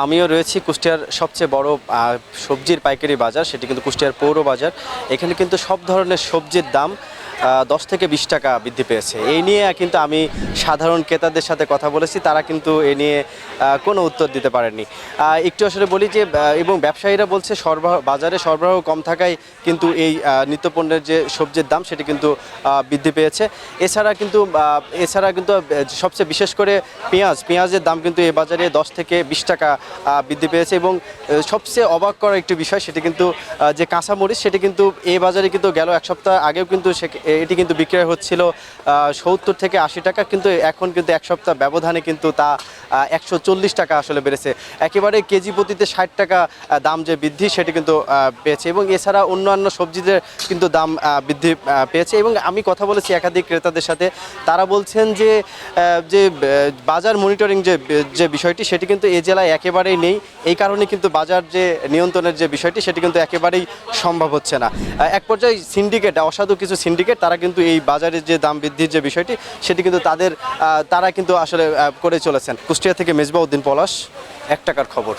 আমিও রয়েছি কুষ্টিয়ার সবচেয়ে বড় সবজির পাইকারি বাজার, সেটি কিন্তু কুষ্টিয়ার পৌর বাজার। এখানে কিন্তু সব ধরনের সবজির দাম 10 থেকে 20 টাকা বৃদ্ধি পেয়েছে। এই নিয়ে কিন্তু আমি সাধারণ ক্রেতাদের সাথে কথা বলেছি, তারা কিন্তু এ নিয়ে কোনো উত্তর দিতে পারেননি। একটু আসলে বলি যে এবং ব্যবসায়ীরা বলছে বাজারে সরবরাহ কম থাকায় কিন্তু এই নিত্যপণ্যের যে সবজির দাম সেটি কিন্তু বৃদ্ধি পেয়েছে। এছাড়া কিন্তু সবচেয়ে বিশেষ করে পেঁয়াজের দাম কিন্তু এই বাজারে 10 থেকে 20 টাকা বৃদ্ধি পেয়েছে। এবং সবচেয়ে অবাক করার একটি বিষয়, সেটি কিন্তু যে কাঁচামরিচ, সেটি কিন্তু এই বাজারে কিন্তু গেল এক সপ্তাহ আগেও কিন্তু এটি কিন্তু বিক্রয় হচ্ছিল 70 থেকে 80 টাকা, কিন্তু এখন কিন্তু এক সপ্তাহ ব্যবধানে কিন্তু তা 140 টাকা আসলে বেড়েছে। একেবারে কেজি প্রতিতে 60 টাকা দাম যে বৃদ্ধি সেটি কিন্তু পেয়েছে। এবং এছাড়া অন্যান্য সবজিদের কিন্তু দাম বৃদ্ধি পেয়েছে। এবং আমি কথা বলেছি একাধিক ক্রেতাদের সাথে, তারা বলছেন যে বাজার মনিটরিং যে বিষয়টি সেটি কিন্তু এই জেলায় একেবারেই নেই। এই কারণে কিন্তু বাজার যে নিয়ন্ত্রণের যে বিষয়টি সেটি কিন্তু একেবারেই সম্ভব হচ্ছে না। এক পর্যায়ে অসাধু কিছু সিন্ডিকেট তারা কিন্তু এই বাজারের যে দাম বৃদ্ধির যে বিষয়টি সেটি কিন্তু তারা কিন্তু আসলে করে চলেছেন। কুষ্টিয়া থেকে মেজবাউদ্দিন পলাশ, 1 টাকার খবর।